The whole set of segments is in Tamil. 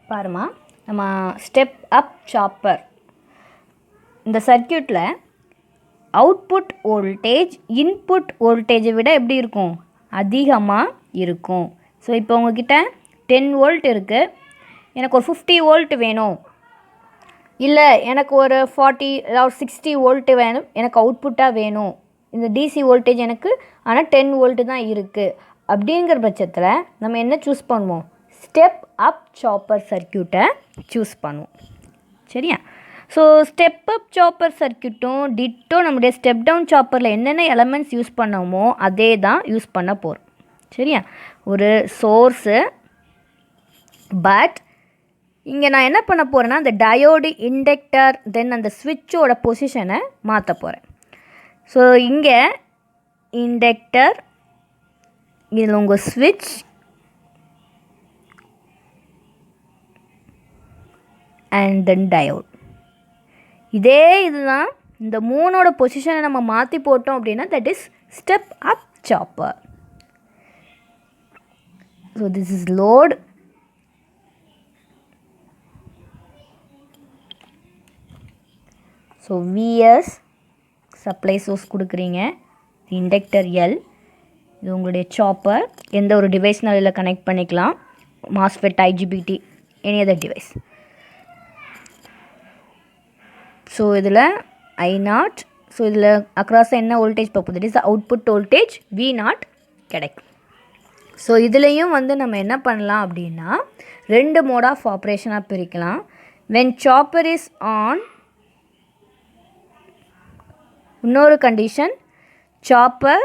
பாருமா, நம்ம ஸ்டெப் அப் சாப்பர் இந்த சர்க்யூட்டில் அவுட்புட் வோல்டேஜ் இன்புட் வோல்டேஜை விட எப்படி இருக்கும்? அதிகமாக இருக்கும். ஸோ இப்போ உங்ககிட்ட 10 வோல்ட் இருக்குது, எனக்கு ஒரு 50 வோல்ட் வேணும், இல்லை எனக்கு ஒரு 40 ஒரு 60 வோல்ட்டு வேணும், எனக்கு அவுட்புட்டாக வேணும், இந்த டிசி வோல்டேஜ் எனக்கு ஆனால் 10 வோல்ட்டு தான் இருக்குது. அப்படிங்கிற பட்சத்தில் நம்ம என்ன சூஸ் பண்ணுவோம்? ஸ்டெப் அப் சாப்பர் சர்க்யூட்டை சூஸ் பண்ணுவோம். சரியா? ஸோ ஸ்டெப் அப் சாப்பர் சர்க்யூட்டும் டிட்டோ நம்முடைய ஸ்டெப் டவுன் சாப்பரில் என்னென்ன எலமெண்ட்ஸ் யூஸ் பண்ணோமோ அதே தான் யூஸ் பண்ண போகிறோம். சரியா? ஒரு சோர்ஸு, பட் இங்கே நான் என்ன பண்ண போகிறேன்னா அந்த டயோடு, இண்டக்டர், தென் அந்த ஸ்விட்சோட பொசிஷனை மாற்ற போகிறேன். ஸோ இங்கே இண்டக்டர், இதில் உங்கள் ஸ்விட்ச், அண்ட் தென் டயோட். இதே இதுதான், இந்த மூணோட பொசிஷனை நம்ம மாற்றி போட்டோம் அப்படின்னா that is step up chopper. So this is load, so VS supply source கொடுக்குறீங்க, இண்டக்டர் எல், இது உங்களுடைய சாப்பர். எந்த ஒரு டிவைஸ்னாலும் இதில் கனெக்ட் பண்ணிக்கலாம், MOSFET, IGBT, any other device. So இதில் I0, ஸோ இதில் அக்ராஸாக என்ன வோல்டேஜ் பார்ப்போம், that is output voltage V0 கிடைக்கும். ஸோ இதுலேயும் நம்ம என்ன பண்ணலாம் அப்படின்னா 2 மோட் ஆஃப் ஆப்ரேஷனாக பிரிக்கலாம். when chopper is on, இன்னொரு condition chopper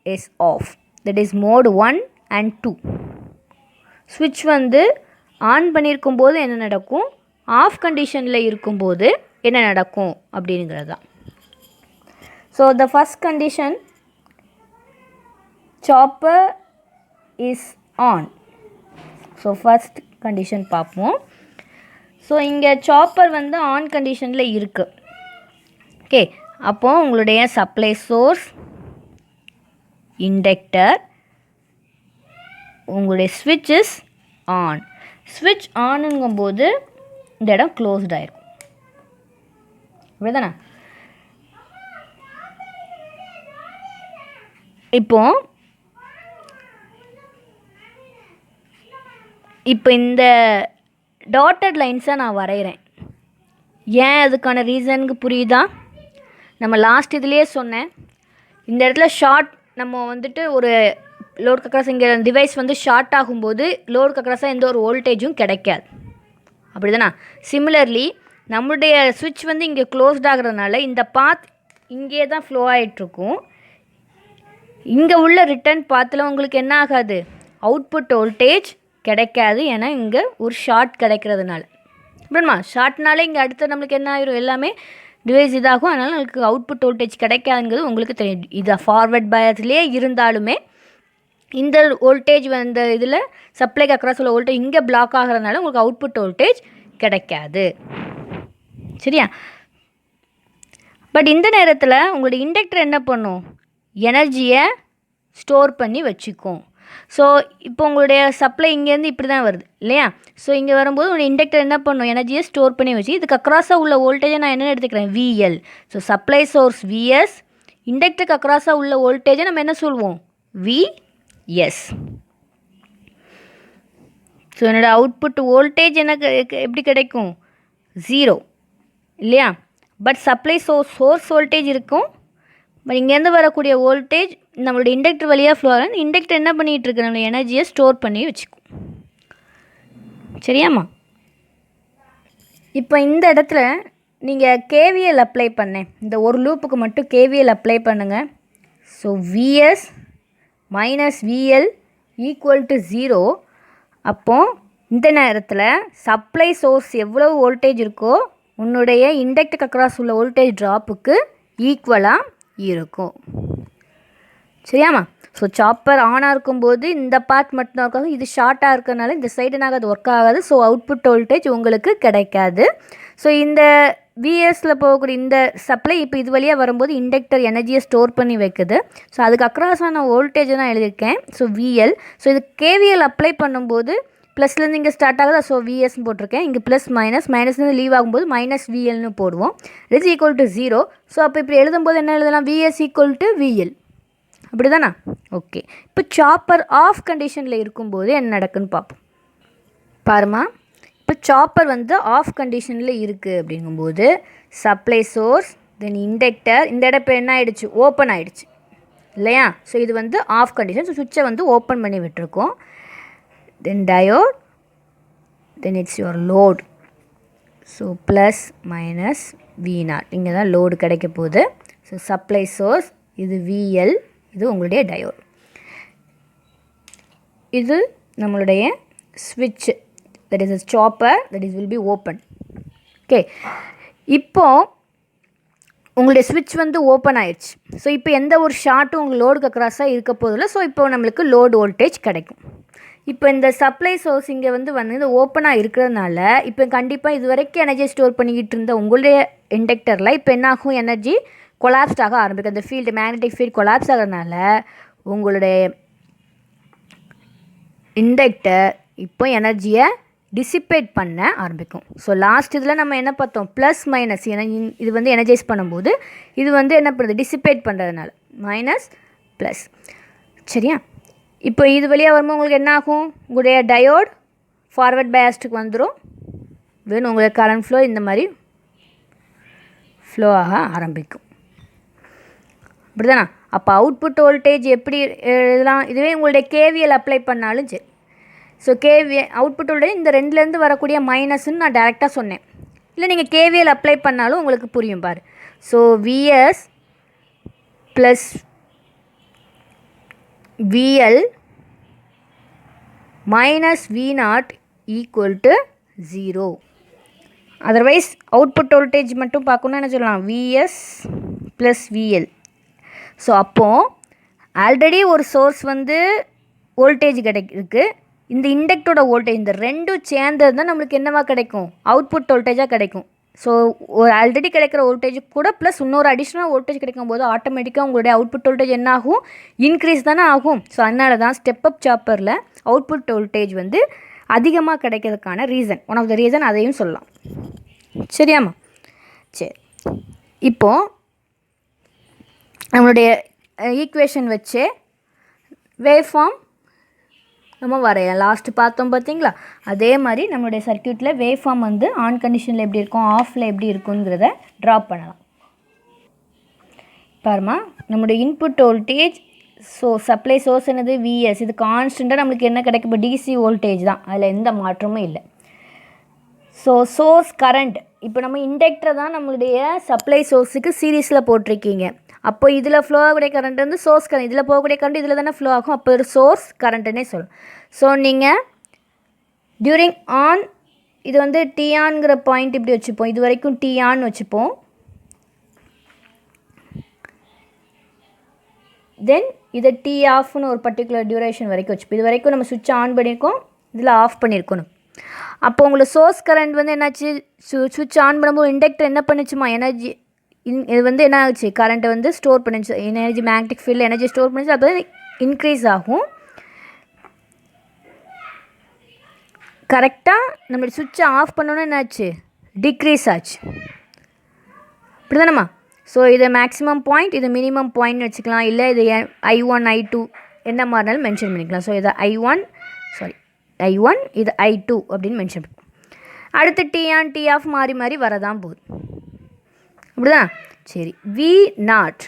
is off, that is mode 1 and 2. ஸ்விட்ச் ஆன் பண்ணியிருக்கும் போது என்ன நடக்கும், ஆஃப் கண்டிஷனில் இருக்கும்போது என்ன நடக்கும் அப்படிங்கிறது தான். So the first condition, chopper is on. So first condition பார்ப்போம். ஸோ இங்கே சாப்பர் ஆன் கண்டிஷனில் இருக்குது. ஓகே, அப்போது உங்களுடைய சப்ளை சோர்ஸ், இண்டக்டர், உங்களுடைய ஸ்விட்ச் இஸ் ஆன். ஸ்விட்ச் ஆனுங்கும்போது இந்த இடம் க்ளோஸ்ட் ஆகிருக்கும், இப்படிதானே? இப்போ இந்த டாட்டட் லைன்ஸை நான் வரைகிறேன். ஏன் அதுக்கான ரீசனுக்கு புரியுதா? நம்ம லாஸ்ட் இதுலேயே சொன்னேன், இந்த இடத்துல ஷார்ட், நம்ம ஒரு லோடுக்கு அக்ராஸ் இங்கே டிவைஸ் ஷார்ட் ஆகும்போது லோடுக்கு அக்ராஸாக எந்த ஒரு வோல்டேஜும் கிடைக்காது, அப்படி தானே? சிமிலர்லி நம்மளுடைய ஸ்விட்ச் இங்கே க்ளோஸ்ட் ஆகிறதுனால இந்த பாத் இங்கே தான் ஃப்ளோ ஆகிட்ருக்கும். இங்கே உள்ள ரிட்டர்ன் பாத்தில் உங்களுக்கு என்ன ஆகாது, அவுட்புட் வோல்டேஜ் கிடைக்காது. ஏன்னா இங்கே ஒரு ஷார்ட் கிடைக்கிறதுனால, அப்படிமா ஷார்ட்னாலே இங்கே அடுத்து நம்மளுக்கு என்ன ஆயிரும், எல்லாமே டிவைஸ் இதாகும். அதனால் நம்மளுக்கு அவுட்புட் வோல்டேஜ் கிடைக்காதுங்கிறது உங்களுக்கு தெரியும். இதை ஃபார்வர்ட் பயஸ்லேயே இருந்தாலுமே இந்த வோல்டேஜ் இதில் சப்ளைக்கு அக்ராஸ் உள்ள வோல்டேஜ் இங்கே பிளாக் ஆகிறதுனால உங்களுக்கு அவுட்புட் வோல்டேஜ் கிடைக்காது. சரியா? பட் இந்த நேரத்தில் உங்களுடைய இண்டக்டர் என்ன பண்ணும், எனர்ஜியை ஸ்டோர் பண்ணி வச்சுக்கும். ஸோ இப்போ உங்களுடைய சப்ளை இங்கேருந்து இப்படி தான் வருது இல்லையா? ஸோ இங்கே வரும்போது உங்களுடைய இண்டக்டர் என்ன பண்ணும், எனர்ஜியை ஸ்டோர் பண்ணி வச்சு இதுக்கு அக்ராஸாக உள்ள வோல்டேஜை நான் என்ன எடுத்துக்கிறேன், VL. So supply source VS, இண்டக்டருக்கு அக்ராஸாக உள்ள வோல்டேஜை நம்ம என்ன சொல்லுவோம், விஎஸ். ஸோ என்னோடய அவுட்புட் வோல்டேஜ் எனக்கு எப்படி கிடைக்கும், 0 இல்லையா? பட் சப்ளை சோர்ஸ் வோல்டேஜ் இருக்கும். பட் இங்கேருந்து வரக்கூடிய வோல்டேஜ் நம்மளுடைய இண்டக்டர் வழியாக ஃப்ளோ ஆகும். இண்டக்டர் என்ன பண்ணிகிட்டு இருக்கு, நம்மளுடைய எனர்ஜியை ஸ்டோர் பண்ணி வச்சுக்கும். சரியாம்மா? இப்போ இந்த இடத்துல நீங்கள் கேவிஎல் அப்ளை பண்ணேன், இந்த ஒரு லூப்புக்கு மட்டும் கேவிஎல் அப்ளை பண்ணுங்கள். So VS minus VL equal to 0. அப்போது இந்த நேரத்தில் சப்ளை சோர்ஸ் எவ்வளோ வோல்டேஜ் இருக்கோ உன்னுடைய இண்டக்டருக்கு அக்ராஸ் உள்ள வோல்டேஜ் ட்ராப்புக்கு ஈக்குவலாக இருக்கும். சரியாம்மா? ஸோ சாப்பர் ஆனாக இருக்கும்போது இந்த பார்ட் மட்டும்தான் இருக்காது, இது ஷார்ட்டாக இருக்கிறதுனால இந்த சைடு நாங்கள் அது ஒர்க் ஆகாது. ஸோ அவுட்புட் வோல்டேஜ் உங்களுக்கு கிடைக்காது. ஸோ இந்த விஎஸில் போகக்கூடிய இந்த சப்ளை இப்போ இது வழியாக வரும்போது இண்டக்டர் எனர்ஜியை ஸ்டோர் பண்ணி வைக்குது. ஸோ அதுக்கு அக்ராஸான வோல்டேஜ் தான் எழுதியிருக்கேன். So VL. ஸோ இது கேவிஎல் அப்ளை பண்ணும்போது ப்ளஸ்லேருந்து இங்கே ஸ்டார்ட் ஆகுதா, ஸோ விஎஸ்ன்னு போட்டிருக்கேன். இங்கே ப்ளஸ் மைனஸ்லேருந்து லீவ் ஆகும்போது மைனஸ் விஎல்னு போடுவோம். Is equal to 0. ஸோ அப்போ இப்படி எழுதும்போது என்ன எழுதலாம், விஎஸ் ஈக்குவல் டு விஎல், அப்படி தானே? ஓகே, இப்போ சாப்பர் ஆஃப் கண்டிஷனில் இருக்கும்போது என்ன நடக்குன்னு பார்ப்போம். பாருமா, இப்போ சாப்பர் வந்து ஆஃப் கண்டிஷனில் இருக்குது அப்படிங்கும்போது சப்ளை சோர்ஸ் தென் இண்டக்டர், இந்த இடம் இப்போ என்ன ஆகிடுச்சு, ஓப்பன் ஆகிடுச்சு இல்லையா? ஸோ இது வந்து ஆஃப் கண்டிஷன். ஸோ சுவிட்சை வந்து ஓப்பன் பண்ணி விட்டுருக்கோம். Then diode, then it's your load. So plus minus V0, இங்கே தான் லோடு கிடைக்க போகுது. ஸோ சப்ளை சோர்ஸ் இது VL, இது உங்களுடைய டயோட். இது நம்மளுடைய ஸ்விட்ச், that is a chopper, that is will be open. Okay, இப்போது உங்களுடைய ஸ்விட்ச் வந்து ஓப்பன் ஆயிடுச்சு. ஸோ இப்போ எந்த ஒரு ஷார்ட்டும் உங்கள் லோடுக்கு அக்ராஸாக இருக்க போதில்லை. ஸோ இப்போ நம்மளுக்கு லோடு வோல்டேஜ் கிடைக்கும். இப்போ இந்த சப்ளை சோர்ஸ் இங்கே வந்து இது ஓப்பனாக இருக்கிறதுனால இப்போ கண்டிப்பாக இது வரைக்கும் எனர்ஜி ஸ்டோர் பண்ணிக்கிட்டு இருந்த உங்களுடைய இண்டக்டரில் இப்போ என்னாகும், எனர்ஜி கொலாப்ஸ்ட் ஆக ஆரம்பிக்கும். அந்த ஃபீல்டு, மேக்னெட்டிக் ஃபீல்டு கொலாப்ஸ் ஆகிறதுனால உங்களுடைய இண்டக்டர் இப்போ எனர்ஜியை டிசிப்பேட் பண்ண ஆரம்பிக்கும். ஸோ லாஸ்ட் இதில் நம்ம என்ன பார்த்தோம், ப்ளஸ் மைனஸ் இது வந்து எனர்ஜைஸ் பண்ணும்போது இது வந்து என்ன பண்ணுறது, டிசிப்பேட் பண்ணுறதுனால மைனஸ் ப்ளஸ். சரியா? இப்போ இது வழியாக வரும்போது உங்களுக்கு என்ன ஆகும், உங்களுடைய டயோட் ஃபார்வர்ட் பயாஸ்டுக்கு வந்துடும். வேணும் உங்களுக்கு கரண்ட் ஃப்ளோ இந்த மாதிரி ஃப்ளோ ஆக ஆரம்பிக்கும். அப்படி தானே? அப்போ அவுட்புட் வோல்டேஜ் எப்படி இதெல்லாம், இதுவே உங்களுடைய கேவிஎல் அப்ளை பண்ணாலும் சரி. ஸோ அவுட்புட் வோல்டேஜ் இந்த ரெண்டுலேருந்து வரக்கூடிய மைனஸ்ன்னு நான் டேரெக்டாக சொன்னேன். இல்லை நீங்கள் கேவிஎல் அப்ளை பண்ணாலும் உங்களுக்கு புரியும் பாரு. So VS plus VL minus V0 equal to 0. Otherwise output voltage மட்டும் பார்க்கணுன்னு என்ன சொல்லலாம், விஎஸ் ப்ளஸ் விஎல். ஸோ அப்போது ஆல்ரெடி ஒரு சோர்ஸ் வந்து வோல்டேஜ் இருக்குது, இந்த இண்டக்டரோட வோல்டேஜ், இந்த ரெண்டும் சேர்ந்தது தான் நம்மளுக்கு என்னவா கிடைக்கும், அவுட்புட் வோல்டேஜாக கிடைக்கும். ஸோ ஒரு ஆல்ரெடி கிடைக்கிற வோல்டேஜ் கூட ப்ளஸ் இன்னொரு அடிஷ்னல் வோல்டேஜ் கிடைக்கும் போது ஆட்டோமேட்டிக்காக உங்களுடைய அவுட்புட் வோல்டேஜ் என்ன ஆகும், இன்க்ரீஸ் தானே ஆகும். ஸோ அதனால தான் ஸ்டெப் அப் சாப்பரில் அவுட்புட் வோல்டேஜ் வந்து அதிகமாக கிடைக்கிறதுக்கான reason, one of the reason அதையும் சொல்லலாம். சரியாம்மா? சரி, இப்போது நம்மளுடைய ஈக்குவேஷன் வச்சு வேவ் ஃபார்ம் நம்ம வரையலாம். லாஸ்ட்டு பார்த்தோம் பார்த்தீங்களா, அதே மாதிரி நம்மளுடைய சர்க்யூட்டில் வேவ் ஃபார்ம் வந்து ஆன் கண்டிஷனில் எப்படி இருக்கும், ஆஃபில் எப்படி இருக்குங்கிறத ட்ரா பண்ணலாம். பாருமா, நம்மளுடைய input voltage, so supply source என்னது விஎஸ், இது கான்ஸ்டண்ட்டாக நம்மளுக்கு என்ன கிடைக்கும், இப்போ டிசி வோல்டேஜ் தான், அதில் எந்த மாற்றமும் இல்லை. ஸோ சோர்ஸ் கரண்ட், இப்போ நம்ம இண்டக்டரை தான் நம்மளுடைய சப்ளை சோர்ஸுக்கு சீரீஸில் போட்டிருக்கீங்க. அப்போ இதில் ஃப்ளோ ஆகக்கூடிய கரண்ட் வந்து சோர்ஸ் கரண்ட், இதில் போகக்கூடிய கரண்ட் இதில் தானே ஃப்ளோ ஆகும். அப்போ ஒரு சோர்ஸ் கரண்ட்டுன்னே சொல்லணும். ஸோ நீங்கள் டியூரிங் ஆன், இது வந்து டி ஆன்ங்கிற பாயிண்ட் இப்படி வச்சுப்போம், இது வரைக்கும் டி ஆன் வச்சுப்போம். தென் இதை டி ஆஃப்னு ஒரு பர்டிகுலர் டியூரேஷன் வரைக்கும் வச்சுப்போம். இது வரைக்கும் நம்ம சுவிட்ச் ஆன் பண்ணியிருக்கோம், இதில் ஆஃப் பண்ணியிருக்கணும். அப்போ உங்களுக்கு சோர்ஸ் கரண்ட் வந்து என்னாச்சு, சுவிட்ச் ஆன் பண்ணும்போது இண்டக்டர் என்ன பண்ணுச்சுமா, எனர்ஜி இது வந்து என்ன ஆச்சு, கரண்ட்டை வந்து ஸ்டோர் பண்ணிச்சு, எனர்ஜி மேக்னெட்டிக் ஃபீல்டில் எனர்ஜி ஸ்டோர் பண்ணிச்சு. அப்போ இன்க்ரீஸ் ஆகும். கரெக்டாக நம்மளுடைய சுவிட்சை ஆஃப் பண்ணோன்னா என்னாச்சு, டிக்ரீஸ் ஆச்சு. அப்படி தானேம்மா? ஸோ இதை மேக்ஸிமம் பாயிண்ட், இது மினிமம் பாயிண்ட்னு வச்சுக்கலாம். இல்லை இது I1 I2 என்ன மாதிரினாலும் மென்ஷன் பண்ணிக்கலாம். ஸோ இதை I1 இது I2 அப்படின்னு மென்ஷன் பண்ணிக்கலாம். அடுத்து டி ஆன் டி ஆஃப் மாறி மாறி வரதான் போகுது. அப்படிதான்? சரி, V0.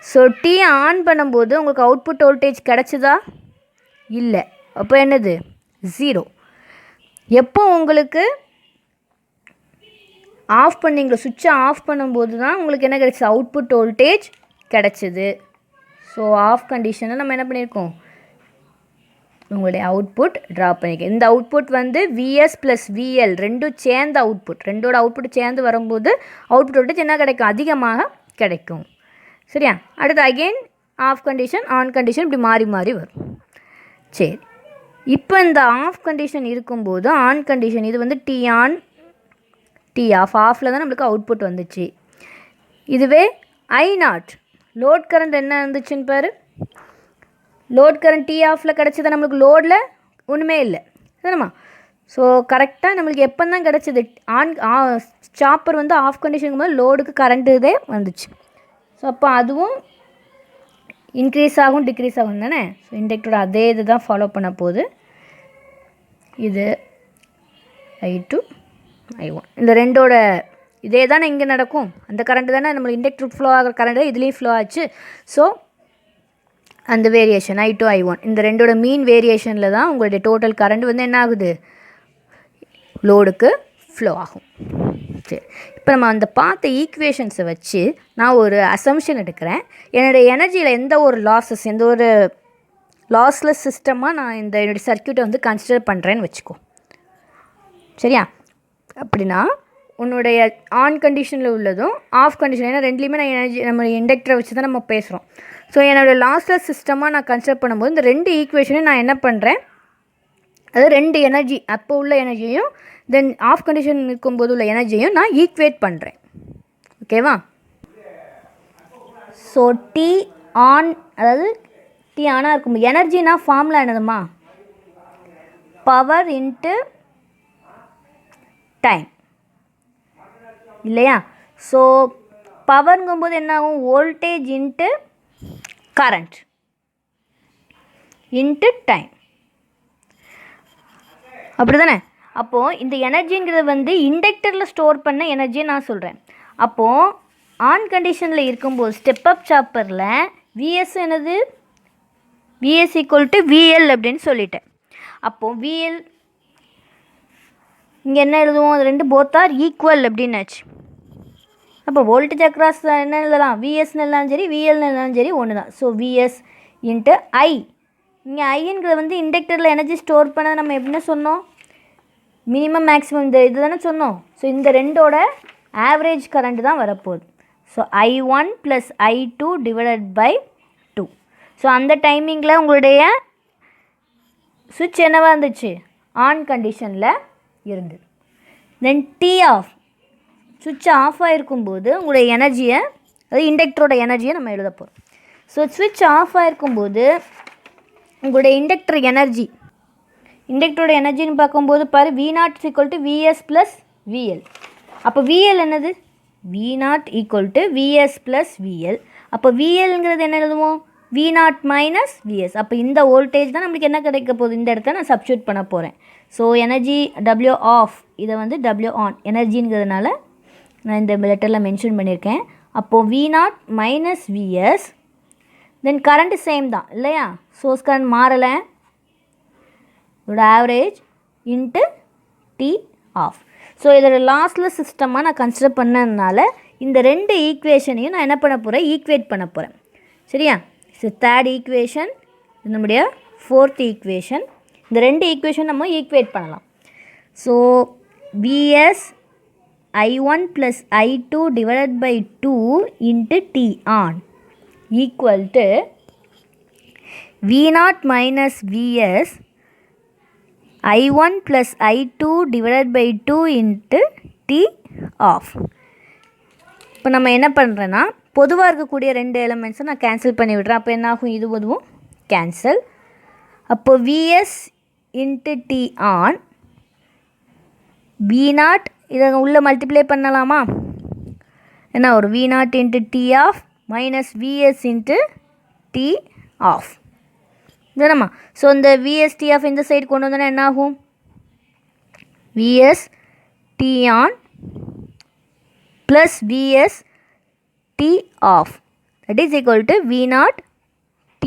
ஸோ டி ஆன் பண்ணும்போது உங்களுக்கு அவுட்புட் வோல்டேஜ் கிடச்சிதா, இல்லை. அப்போ என்னது, 0. எப்போ உங்களுக்கு ஆஃப் பண்ணிங்களோ, சுவிட்சை ஆஃப் பண்ணும்போது தான் உங்களுக்கு என்ன கிடச்சிது, அவுட்புட் வோல்டேஜ் கிடச்சிது. ஸோ ஆஃப் கண்டிஷனை நம்ம என்ன பண்ணியிருக்கோம், உங்களுடைய அவுட்புட் ட்ரா பண்ணிக்க. இந்த அவுட்புட் வந்து விஎஸ் ப்ளஸ் விஎல் ரெண்டும் சேர்ந்த அவுட்புட், ரெண்டோட அவுட்புட் சேர்ந்து வரும்போது அவுட்புட் வோல்டேஜ் என்ன கிடைக்கும், அதிகமாக கிடைக்கும். சரியா? அடுத்து again off condition, on condition, இப்படி மாறி மாறி வரும். சரி, இப்போ இந்த ஆஃப் கண்டிஷன் இருக்கும்போது ஆன் கண்டிஷன், இது வந்து டி ஆன் டி ஆஃப், ஆஃபில் தான் நம்மளுக்கு அவுட்புட் வந்துச்சு. இதுவே I0 லோட் கரண்ட் என்ன இருந்துச்சுன்னு பாரு, லோட் கரண்ட் டி ஆஃபில் கிடச்சது நம்மளுக்கு லோடில் ஒன்றுமே இல்லை. சரிம்மா. ஸோ கரெக்டாக நம்மளுக்கு எப்போ தான் கிடச்சிது, சாப்பர் வந்து ஆஃப் கண்டிஷனுக்கு போது லோடுக்கு கரண்ட்டு இதே வந்துச்சு. ஸோ அப்போ அதுவும் இன்க்ரீஸ் ஆகும் டிக்ரீஸ் ஆகும் தானே. ஸோ இண்டக்டரோட அதே இது தான் ஃபாலோ பண்ண போகுது. இது I2 I1 இந்த ரெண்டோட இதே தானே இங்கே நடக்கும். அந்த கரண்ட்டு தானே நம்மளுக்கு இண்டக்டருக்கு ஃப்ளோ ஆகிற கரண்ட்டு இதுலேயும் ஃப்ளோ ஆச்சு. ஸோ அந்த வேரியேஷன் I2 I1 இந்த ரெண்டோட மீன் வேரியேஷனில் தான் உங்களுடைய டோட்டல் கரண்ட் வந்து என்ன ஆகுது, லோடுக்கு ஃப்ளோ ஆகும். சரி, இப்போ நம்ம அந்த பார்த்த ஈக்குவேஷன்ஸை வச்சு நான் ஒரு அசம்ஷன் எடுக்கிறேன். என்னுடைய எனர்ஜியில் எந்த ஒரு எந்த ஒரு லாஸ்லெஸ் சிஸ்டமாக நான் என்னுடைய சர்க்யூட்டை வந்து கன்சிடர் பண்ணுறேன்னு வச்சுக்கோ. சரியா? அப்படின்னா உன்னுடைய ஆன் கண்டிஷனில் உள்ளதும் ஆஃப் கண்டிஷன், ஏன்னா ரெண்டுலேயுமே நான் எனர்ஜி நம்ம இண்டக்டரை வச்சு தான் நம்ம பேசுகிறோம். ஸோ என்னோடய லாஸ்லெஸ் சிஸ்டமாக நான் கன்சிடர் பண்ணும்போது இந்த ரெண்டு ஈக்குவேஷனையும் நான் என்ன பண்ணுறேன், அதாவது ரெண்டு எனர்ஜி அப்போ உள்ள எனர்ஜியும் தென் ஆஃப் கண்டிஷன் இருக்கும்போது உள்ள எனர்ஜியும் நான் ஈக்குவேட் பண்ணுறேன். ஓகேவா? ஸோ டி ஆன், அதாவது டி ஆனாக இருக்கும்போது எனர்ஜினா ஃபார்முலா என்னதுமா, பவர் இன்ட்டு டைம் இல்லையா? ஸோ பவருங்கும்போது என்ன ஆகும், voltage into current into time, அப்படி தானே. அப்போது இந்த எனர்ஜிங்கிறது வந்து இண்டக்டரில் ஸ்டோர் பண்ண எனர்ஜியை நான் சொல்கிறேன். அப்போது ஆன் கண்டிஷனில் இருக்கும்போது ஸ்டெப் அப் சாப்பரில் விஎஸ் என்னது, விஎஸ் ஈக்குவல் டு விஎல் அப்படின்னு சொல்லிட்டேன். அப்போது விஎல் இங்கே என்ன எழுதுவோம், அது ரெண்டு போத் ஆர் ஈக்குவல் அப்படின்னாச்சு. அப்போ வோல்டேஜ் அக்ராஸ் என்ன எழுதலாம், விஎஸ்ன்னு எழுதாலும் சரி விஎல்னு எழுதாலும் சரி ஒன்று தான். ஸோ விஎஸ் இன்ட்டு ஐ, இங்கே ஐங்கிறது வந்து இண்டக்டரில் எனர்ஜி ஸ்டோர் பண்ணதை நம்ம எப்படின்னு சொன்னோம், மினிமம் மேக்ஸிமம் இந்த இது தானே சொன்னோம். ஸோ இந்த ரெண்டோட ஆவரேஜ் கரண்ட் தான் வரப்போகுது. So I1 + I2 / 2. ஸோ அந்த டைமிங்கில் உங்களுடைய சுவிட்ச் என்னவாக இருந்துச்சு, ஆன் கண்டிஷனில் இருந்தது. தென் டி ஆஃப், சுவிட்ச் ஆஃப் ஆகிருக்கும்போது உங்களுடைய எனர்ஜியை, அதாவது இண்டக்டரோட எனர்ஜியை நம்ம எழுத போகிறோம். ஸோ சுவிட்ச் ஆஃப் ஆகிருக்கும்போது உங்களுடைய இண்டக்டரோட எனர்ஜின்னு பார்க்கும்போது பாரு, V0 = VS + VL. அப்போ VL என்னது, V0 = VS + VL. அப்போ VLங்கிறது என்ன எழுதுவோம், V0 - VS. அப்போ இந்த வோல்டேஜ் தான் நம்மளுக்கு என்ன கிடைக்க போகுது, இந்த இடத்த நான் சப்ஸ்டியூட் பண்ண போகிறேன். ஸோ எனர்ஜி W ஆஃப், இதை வந்து W ஆன் எனர்ஜிங்கிறதுனால நான் இந்த லெட்டரில் மென்ஷன் பண்ணியிருக்கேன். அப்போது V0 - VS, தென் கரண்ட்டு சேம் தான் இல்லையா, சோர்ஸ் கரண்ட் மாறலை, இதோட average into T off. So இதோட லாஸ்லெஸ் சிஸ்டமாக நான் கன்சிடர் பண்ணதுனால இந்த ரெண்டு ஈக்குவேஷனையும் நான் என்ன பண்ண போகிறேன், ஈக்குவேட் பண்ண போகிறேன். சரியா? ஸோ தேர்ட் ஈக்குவேஷன், நம்முடைய ஃபோர்த் ஈக்குவேஷன். இந்த ரெண்டு ஈக்குவேஷன் நம்ம ஈக்குவேட் பண்ணலாம். So VS I1 + I2 / 2 × T on equal to V0 - VS I1 + I2 / 2 × T off. இப்போ நம்ம என்ன பண்ணுறேன்னா, பொதுவாக இருக்கக்கூடிய ரெண்டு எலிமெண்ட்ஸை நான் கேன்சல் பண்ணி விடுறேன். அப்போ என்ன ஆகும், இது பொதுவும் கேன்சல். அப்போது VS × T on V0, இதை உள்ளே மல்டிப்ளை பண்ணலாமா, என்ன ஒரு V0 × T off - VS × T off தானம்மா. ஸோ இந்த VS T off இந்த சைடு கொண்டு வந்தோன்னா என்ன ஆகும், VS T on + VS T off that is equal to V0 T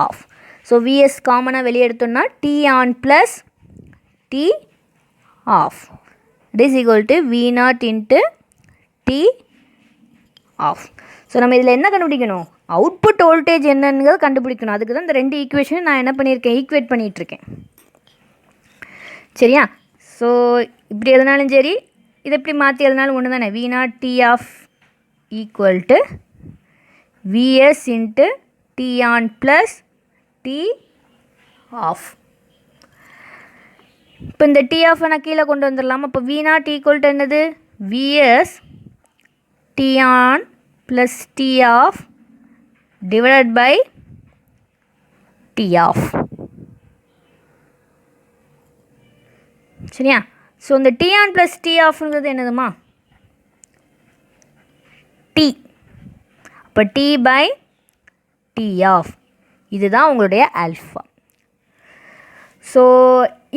off. So VS காமனாக வெளியே எடுத்தோம்னா T on + T off that is equal to V0 × T off. So நம்ம இதில் என்ன கண்டுபிடிக்கணும், அவுட்புட் வோல்டேஜ் என்னங்கிறத கண்டுபிடிக்கணும். அதுக்கு தான் இந்த ரெண்டு ஈக்குவேஷனும் நான் என்ன பண்ணியிருக்கேன், ஈக்குவேட் பண்ணிகிட்ருக்கேன். சரியா? ஸோ இப்படி எதுனாலும் சரி, இதை எப்படி மாற்றி எதுனாலும் ஒன்று தானே. V0 T off = VS × T on + T off. இப்போ இந்த T off நான் கீழே கொண்டு வந்துடலாமா. இப்போ V0 = என்னது, VS T on + T off / T off. சரியா? ஸோ இந்த டி ஆன் ப்ளஸ் டி ஆஃப்ங்கிறது என்னதுமா? டி. அப்போ டி பை டி ஆஃப் இதுதான் உங்களுடைய ஆல்ஃபா. ஸோ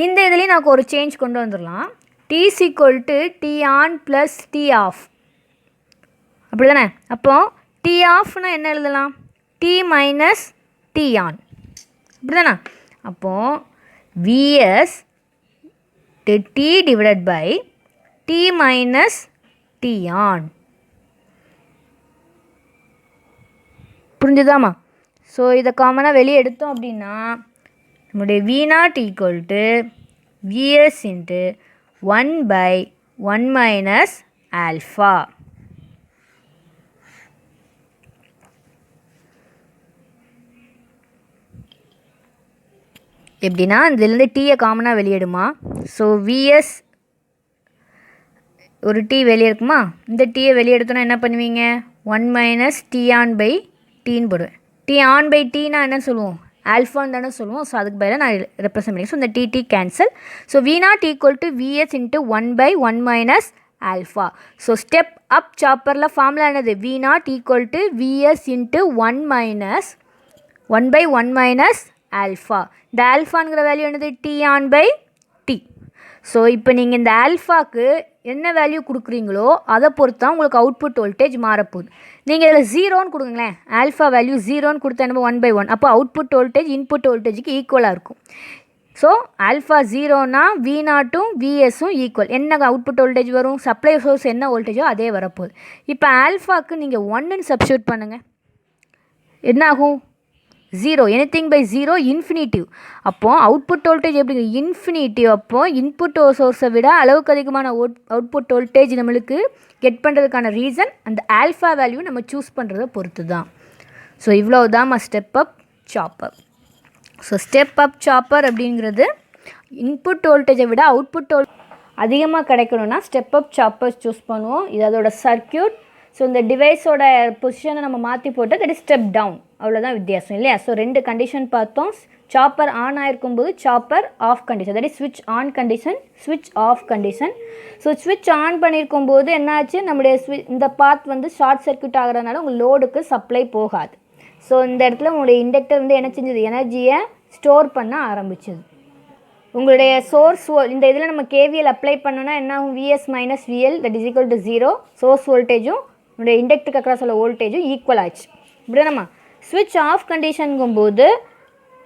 இந்த இதுலேயும் நான் ஒரு சேஞ்ச் கொண்டு வந்துடலாம். T equal to T on plus T off, அப்படி தானே? அப்போது டி ஆஃப்னா என்ன எழுதலாம்? டி மைனஸ் டி ஆன், அப்படி தானே? அப்போது VS T divided by T minus T on. புரிஞ்சுதாம்மா? ஸோ இதை காமனாக வெளியே எடுத்தோம் அப்படின்னா நம்முடைய V0 equal to VS into 1/1 minus alpha. எப்படின்னா இதுலேருந்து டீயை காமனாக வெளியிடுமா. ஸோ விஎஸ் ஒரு டீ வெளியே இருக்குமா, இந்த டீயை வெளியே எடுத்தோன்னா என்ன பண்ணுவீங்க? 1 மைனஸ் டி ஆன் பை டீன்னு போடுவேன். டி ஆன் பை டீனா என்னன்னு சொல்லுவோம்? ஆல்ஃபான்னு தானே சொல்லுவோம். ஸோ அதுக்கு பதிலாக நான் ரெப்ரசன்ட் பண்ணி, ஸோ இந்த T cancel. So V0 equal to VS into 1/1 minus alpha. So step up சாப்பரில் ஃபார்முலா என்னது? V0 equal to VS into 1/1 minus alpha. இந்த ஆல்ஃபாங்கிற வேல்யூ என்னது? T on by T. So இப்போ நீங்கள் இந்த ஆல்ஃபாக்கு என்ன வேல்யூ கொடுக்குறீங்களோ அதை பொறுத்து தான் உங்களுக்கு அவுட்புட் வோல்டேஜ் மாறப்போகுது. நீங்கள் இதில் 0ன்னு கொடுங்களேன், ஆல்ஃபா வேல்யூ 0ன்னு கொடுத்தா நம்ம 1/1, அப்போ அவுட்புட் வோல்டேஜ் இன்புட் வோல்டேஜுக்கு ஈக்குவலாக இருக்கும். ஸோ ஆல்ஃபா 0னா V0ம் விஎஸும் ஈக்குவல். என்ன அவுட்புட் வோல்டேஜ் வரும்? சப்ளை சோர்ஸ் என்ன வோல்டேஜோ அதே வரப்போகுது. இப்போ ஆல்ஃபாக்கு நீங்கள் 1ன்னு சப்ஸ்டியூட் பண்ணுங்கள், என்ன ஆகும்? 0. Anything by 0 infinitive. அப்போது அவுட்புட் வோல்டேஜ் எப்படி? இன்ஃபினிட்டிவ். அப்போது இன்புட் சோர்ஸை விட அளவுக்கு அதிகமான அவுட்புட் வோல்டேஜ் நம்மளுக்கு கெட் பண்ணுறதுக்கான ரீசன் அந்த ஆல்ஃபா வேல்யூ நம்ம சூஸ் பண்ணுறதை பொறுத்து தான். ஸோ இவ்வளோ தான் step up chopper. So step up chopper அப்படிங்கிறது இன்புட் வோல்டேஜை விட அவுட்புட் அதிகமாக கிடைக்கணும்னா ஸ்டெப் அப் சாப்பர் சூஸ் பண்ணுவோம். இது அதோட சர்க்கியூட். ஸோ இந்த டிவைஸோட பொசிஷனை நம்ம மாற்றி போட்டு தட் இஸ் ஸ்டெப் டவுன், அவ்வளோதான் வித்தியாசம் இல்லையா? ஸோ 2 கண்டிஷன் பார்த்தோம். Chopper on ஆகிருக்கும்போது chopper of condition, that is ஸ்விட்ச் ஆன் கண்டிஷன், ஸ்விட்ச் ஆஃப் கண்டிஷன். ஸோ ஸ்விட்ச் ஆன் பண்ணியிருக்கும் போது என்னாச்சு? நம்முடைய இந்த பாத் வந்து ஷார்ட் சர்க்யூட் ஆகிறதுனால உங்கள் லோடுக்கு சப்ளை போகாது. ஸோ இந்த இடத்துல உங்களுடைய இண்டக்டர் வந்து என்ன செஞ்சது? எனர்ஜியை ஸ்டோர் பண்ண ஆரம்பிச்சது. உங்களுடைய சோர்ஸ் இந்த இதில் நம்ம கேவிஎல் அப்ளை பண்ணோன்னா என்ன ஆகும்? VS minus VL that is equal to 0. Source வோல்டேஜும் உங்களுடைய இண்டக்டருக்கு அக்ராஸ் உள்ள வோல்டேஜும் ஈக்குவல் ஆச்சு. இப்படி நம்ம ஸ்விட்ச் ஆஃப் கண்டிஷனுங்கும்போது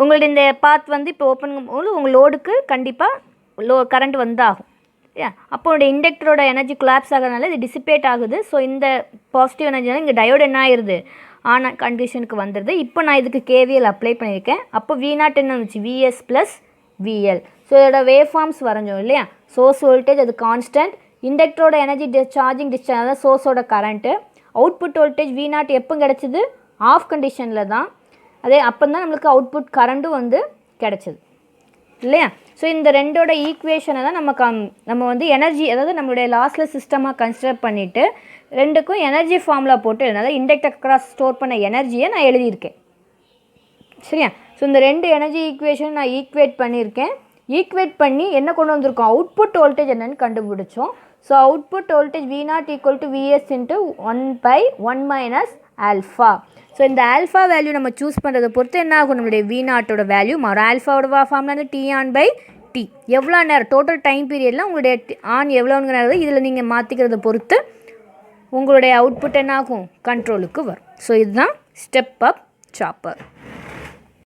உங்களுடைய இந்த பாத் வந்து இப்போ ஓப்பனுங்கும்போது உங்கள் லோடுக்கு கண்டிப்பாக கரண்ட் வந்தாகும். அப்போ உங்களுடைய இண்டக்டரோட எனர்ஜி கொலாப்ஸ் ஆகிறதுனால இது டிசிபேட் ஆகுது. ஸோ இந்த பாசிட்டிவ் எனர்ஜினால இங்கே டயோடு என்ன ஆயிடுது? ஆன் கண்டிஷனுக்கு வந்துடுது. இப்போ நான் இதுக்கு கேவிஎல் அப்ளை பண்ணியிருக்கேன். அப்போ V0 என்ன வந்துச்சு? VS plus VL. ஸோ இதோட வேவ் ஃபார்ம்ஸ் வரைஞ்சோம் இல்லையா? சோர்ஸ் வோல்டேஜ் அது கான்ஸ்டன்ட், இண்டக்டரோட எனர்ஜி சார்ஜிங் டிஸ்சார்ஜ், அதாவது சோர்ஸோட கரண்ட்டு. அவுட்புட் வோல்டேஜ் V0 எப்போ கிடச்சிது? ஆஃப் கண்டிஷனில் தான். அதே அப்போ தான் நம்மளுக்கு அவுட்புட் கரண்ட்டும் வந்து கிடச்சிது இல்லையா? ஸோ இந்த ரெண்டோட ஈக்குவேஷனை தான் நம்ம வந்து எனர்ஜி, அதாவது நம்மளுடைய லாஸ்லெஸ் சிஸ்டமாக கன்சிடர் பண்ணிவிட்டு ரெண்டுக்கும் எனர்ஜி ஃபார்முலா போட்டு, அதாவது இண்டக்டர் அக்ராஸ் ஸ்டோர் பண்ண எனர்ஜியை நான் எழுதியிருக்கேன். சரியா? ஸோ இந்த 2 எனர்ஜி ஈக்குவேஷன் நான் ஈக்குவேட் பண்ணியிருக்கேன். ஈக்குவேட் பண்ணி என்ன கொண்டு வந்திருக்கோம்? அவுட்புட் வோல்டேஜ் என்னன்னு கண்டுபிடிச்சோம். So output voltage V0 equal to VS into 1/1 minus alpha. So இந்த ஆல்ஃபா வேல்யூ நம்ம சூஸ் பண்ணுறதை பொறுத்து என்ன ஆகும்? நம்மளுடைய V0ஓட வேல்யூ மாறும். ஆல்ஃபாவோட ஃபார்ம்ல வந்து டி ஆன் பை டி, எவ்வளோ நேரம் டோட்டல் டைம் பீரியடில் உங்களுடைய ஆன் எவ்வளோங்கிறது இதில் நீங்கள் மாற்றிக்கிறத பொறுத்து உங்களுடைய அவுட்புட் என்ன ஆகும்? கண்ட்ரோலுக்கு வரும். ஸோ இதுதான் ஸ்டெப் அப் சாப்பர்.